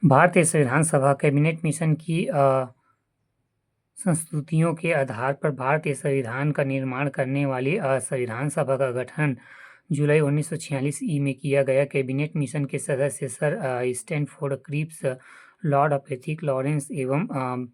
भारतीय संविधान सभा कैबिनेट मिशन की संस्तुतियों के आधार पर भारतीय संविधान का निर्माण करने वाली संविधान सभा का गठन जुलाई 1946 में किया गया। कैबिनेट मिशन के सदस्य sir Stanford Cripps, Lord Pethick Lawrence एवं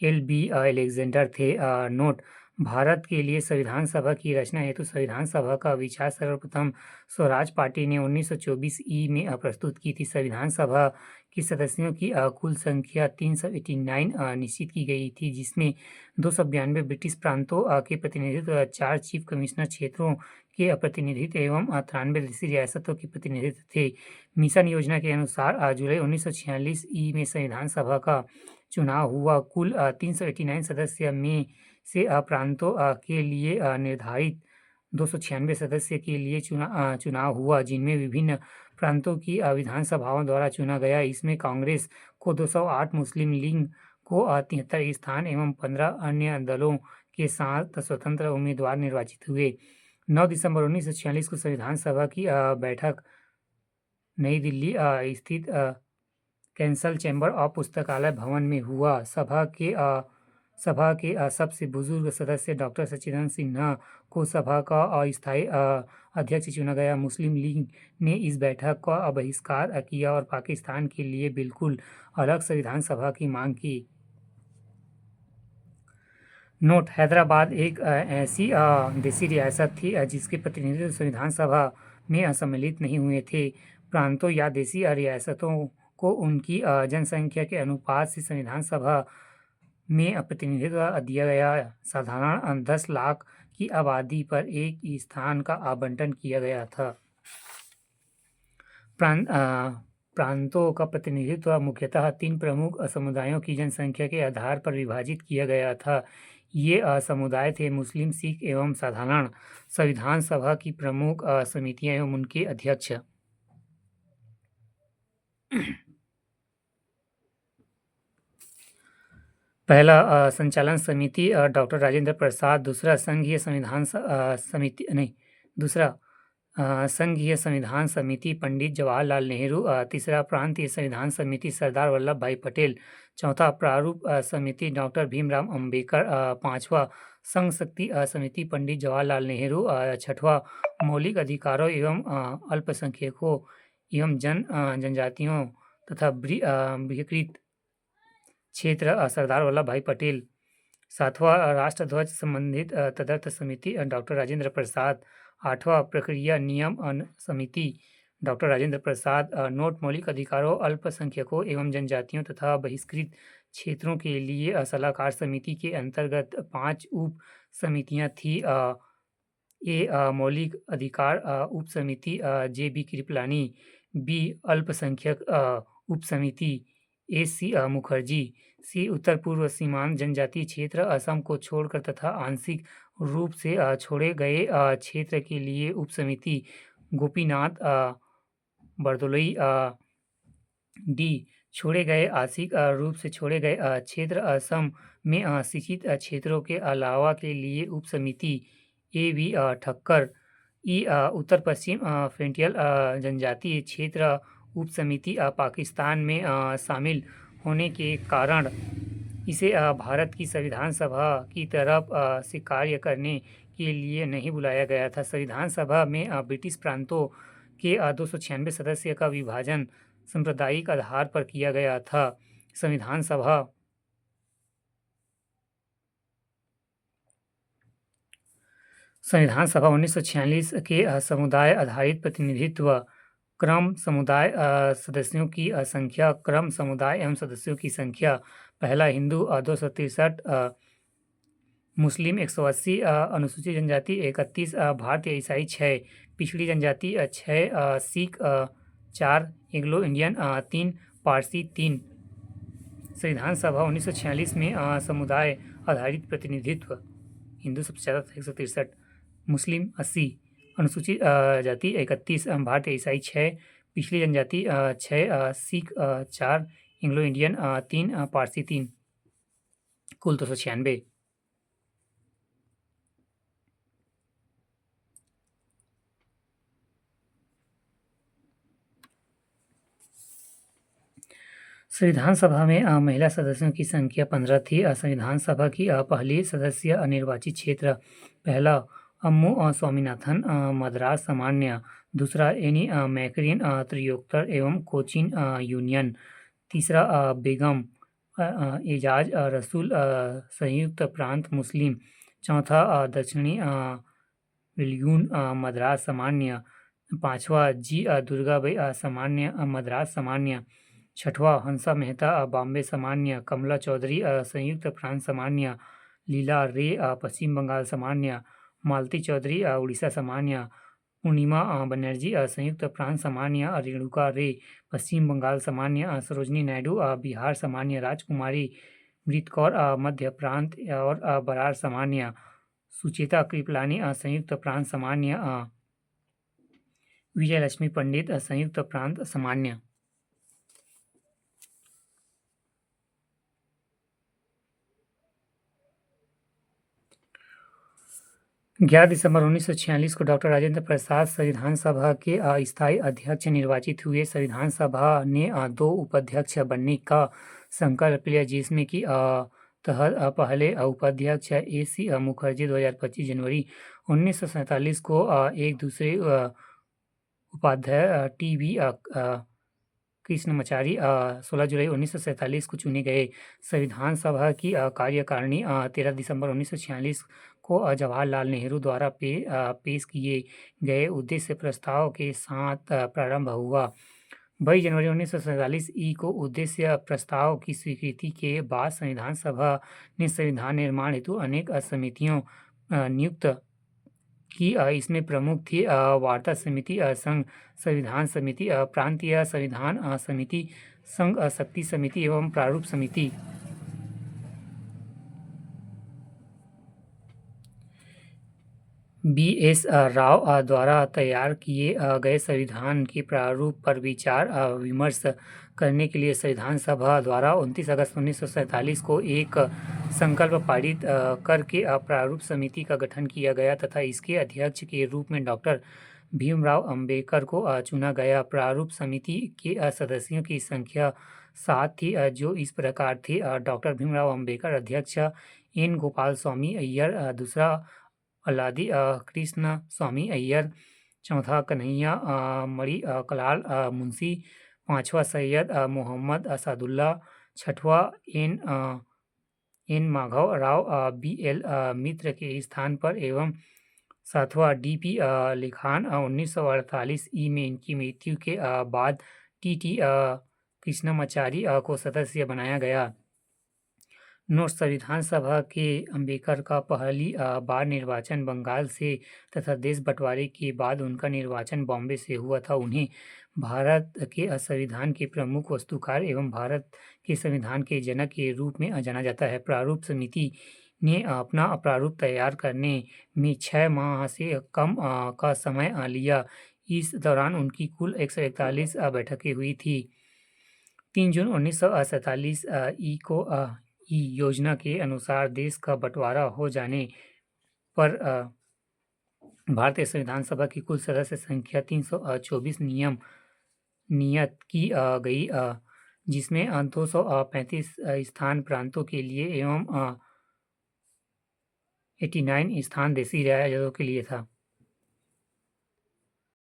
एल बी अलेक्जेंडर थे। नोट: भारत के लिए संविधान सभा की रचना हेतु संविधान सभा का विचार सर्वप्रथम स्वराज पार्टी ने 1924 में प्रस्तुत की थी। संविधान सभा की सदस्यों की कुल संख्या 389 निश्चित की गई थी, जिसमें 292 ब्रिटिश प्रांतों के प्रतिनिधित्व, 4 चीफ कमिश्नर क्षेत्रों के प्रतिनिधित्व एवं 93 देशी रियासतों के प्रतिनिधित्व थे। मिशन योजना के अनुसार जुलाई 1946 में संविधान सभा का चुनाव हुआ। कुल 389 सदस्य में से प्रांतों के लिए निर्धारित 296 सदस्य के लिए चुनाव हुआ, जिनमें विभिन्न प्रांतों की विधानसभाओं द्वारा चुना गया। इसमें कांग्रेस को 208, मुस्लिम लीग को 73 स्थान एवं 15 अन्य दलों के साथ स्वतंत्र उम्मीदवार निर्वाचित हुए। 9 दिसंबर 1946 को संविधान सभा की बैठक नई दिल्ली स्थित कैंसल चैम्बर ऑफ पुस्तकालय भवन में हुआ। सभा के सबसे बुजुर्ग सदस्य डॉक्टर सच्चिदानंद सिन्हा को सभा का अस्थायी अध्यक्ष चुना गया। मुस्लिम लीग ने इस बैठक का बहिष्कार किया और पाकिस्तान के लिए बिल्कुल अलग संविधान सभा की मांग की। नोट: हैदराबाद एक ऐसी देशी रियासत थी जिसके प्रतिनिधित्व संविधान सभा में सम्मिलित नहीं हुए थे। प्रांतों या देशी रियासतों को उनकी जनसंख्या के अनुपात से संविधान सभा में प्रतिनिधित्व दिया गया। साधारण 10 लाख की आबादी पर एक स्थान का आवंटन किया गया था। प्रांतों का प्रतिनिधित्व मुख्यतः 3 प्रमुख समुदायों की जनसंख्या के आधार पर विभाजित किया गया था। ये समुदाय थे मुस्लिम, सिख एवं साधारण। संविधान सभा की प्रमुख समितियां एवं उनके अध्यक्ष: पहला, संचालन समिति डॉक्टर राजेंद्र प्रसाद। दूसरा, संघीय संविधान समिति नहीं दूसरा संघीय संविधान समिति पंडित जवाहरलाल नेहरू। तीसरा, प्रांतीय संविधान समिति सरदार वल्लभ भाई पटेल। चौथा, प्रारूप समिति डॉक्टर भीमराव अंबेडकर। पांचवा, संघ शक्ति समिति पंडित जवाहरलाल नेहरू। छठवां, मौलिक अधिकारों एवं अल्पसंख्यकों एवं जनजातियों तथा बहिष्कृत क्षेत्र सरदार वल्लभ भाई पटेल। सातवां, राष्ट्रध्वज संबंधित तदर्थ समिति डॉक्टर राजेंद्र प्रसाद। आठवां, प्रक्रिया नियम समिति डॉक्टर राजेंद्र प्रसाद। नोट: मौलिक अधिकारों, अल्पसंख्यकों एवं जनजातियों तथा बहिष्कृत क्षेत्रों के लिए सलाहकार समिति के अंतर्गत 5 उप समितियां थी। ए, मौलिक अधिकार उप समिति जे बी कृपलानी। बी, अल्पसंख्यक उप समिति ए सी मुखर्जी। सी, उत्तर पूर्व सीमांत जनजातीय क्षेत्र असम को छोड़कर तथा आंशिक रूप से छोड़े गए क्षेत्र के लिए उप समिति गोपीनाथ बरदोलई। डी, छोड़े गए आंशिक रूप से छोड़े गए क्षेत्र असम में शिक्षित क्षेत्रों के अलावा के लिए उप समिति A V Thakkar. E, Uttar Paschim frontier जनजातीय क्षेत्र उप समिति पाकिस्तान में शामिल होने के कारण इसे भारत की संविधान सभा की तरफ से कार्य करने के लिए नहीं बुलाया गया था। संविधान सभा में ब्रिटिश प्रांतों के 296 सदस्य का विभाजन सांप्रदायिक आधार पर किया गया था। संविधान सभा 1946 के समुदाय आधारित प्रतिनिधित्व क्रम, समुदाय सदस्यों की संख्या, क्रम, समुदाय एवं सदस्यों की संख्या। पहला, हिंदू 263, मुस्लिम 180, अनुसूचित जनजाति 31, भारतीय ईसाई 6, पिछड़ी जनजाति 6, सिख 4, एंग्लो इंडियन 3, पारसी 3। संविधान सभा 1946 में समुदाय आधारित प्रतिनिधित्व: हिंदू सबसे ज़्यादा था 163, मुस्लिम 80, अनुसूचित जाति 31, भारतीय ईसाई 6, पिछड़ी जनजाति 6, सिख 4, एंग्लो इंडियन 3, पारसी 3, कुल 296। संविधान सभा में महिला सदस्यों की संख्या 15 थी। संविधान सभा की पहली सदस्य निर्वाचित क्षेत्र पहला अम्मू स्वामीनाथन मद्रास सामान्य, दूसरा एनी मैकरिन त्रियोत्तर एवं कोचीन यूनियन, तीसरा बेगम एजाज रसूल संयुक्त प्रांत मुस्लिम, चौथा दक्षिणी विल्यून मद्रास सामान्य, पांचवा जी दुर्गाबाई सामान्य मद्रास सामान्य, छठवां हंसा मेहता बॉम्बे सामान्य, कमला चौधरी संयुक्त प्रांत सामान्य, लीला रे पश्चिम बंगाल सामान्य, मालती चौधरी उड़ीसा सामान्य, पूर्णिमा बनर्जी संयुक्त प्रांत सामान्य, रेणुका रे पश्चिम बंगाल सामान्य, सरोजनी नायडू बिहार सामान्य, राजकुमारी मृत कौर मध्य प्रांत और बरार सामान्य, सुचेता कृपलानी संयुक्त प्रांत सामान्य, विजयलक्ष्मी पंडित संयुक्त प्रांत सामान्य। ग्यारह दिसंबर 1946 को डॉक्टर राजेंद्र प्रसाद संविधान सभा के स्थायी अध्यक्ष निर्वाचित हुए। संविधान सभा ने 2 उपाध्यक्ष बनने का संकल्प लिया, जिसमें कि तहत पहले उपाध्यक्ष AC मुखर्जी 2025 जनवरी 1947 को, एक दूसरे उपाध्यक्ष TB कृष्णमाचारी 16 जुलाई 1947 को चुने गए। संविधान सभा की कार्यकारिणी 13 दिसंबर 1946 को जवाहरलाल नेहरू द्वारा पेश किए गए उद्देश्य प्रस्ताव के साथ प्रारंभ हुआ। 22 जनवरी 1947 को उद्देश्य प्रस्ताव की स्वीकृति के बाद संविधान सभा ने संविधान निर्माण हेतु अनेक समितियों नियुक्त की। इसमें प्रमुख थी वार्ता समिति, संघ संविधान समिति, प्रांतीय संविधान समिति, संघ शक्ति समिति एवं प्रारूप समिति। BS राव द्वारा तैयार किए गए संविधान के प्रारूप पर विचार विमर्श करने के लिए संविधान सभा द्वारा 29 अगस्त 1947 को एक संकल्प पारित करके प्रारूप समिति का गठन किया गया तथा इसके अध्यक्ष के रूप में डॉक्टर भीमराव अंबेडकर को चुना गया। प्रारूप समिति के सदस्यों की संख्या 7 थी, जो इस प्रकार थे: डॉक्टर भीमराव अंबेडकर अध्यक्ष, N गोपाल स्वामी अय्यर दूसरा, अल्लादी कृष्ण स्वामी अय्यर चौथा, कन्हैया मणि कलाल मुंशी पांचवा, सैयद मोहम्मद असादुल्ला छठवा, एन माधव राव BL मित्र के स्थान पर एवं सातवां, DP लिखान 1948 में इनकी मृत्यु के बाद TT कृष्णमाचारी को सदस्य बनाया गया। नोट: संविधान सभा के अंबेडकर का पहली बार निर्वाचन बंगाल से तथा देश बंटवारे के बाद उनका निर्वाचन बॉम्बे से हुआ था। उन्हें भारत के संविधान के प्रमुख वस्तुकार एवं भारत के संविधान के जनक के रूप में जाना जाता है। प्रारूप समिति ने अपना प्रारूप तैयार करने में 6 माह से कम का समय लिया। इस दौरान उनकी कुल 141 बैठकें हुई थी। 3 जून 1947 को योजना के अनुसार देश का बंटवारा हो जाने पर भारतीय संविधान सभा की कुल सदस्य संख्या 324 नियत की गई, जिसमें 235 स्थान प्रांतों के लिए एवं 89 स्थान देशी राजाओं के लिए था।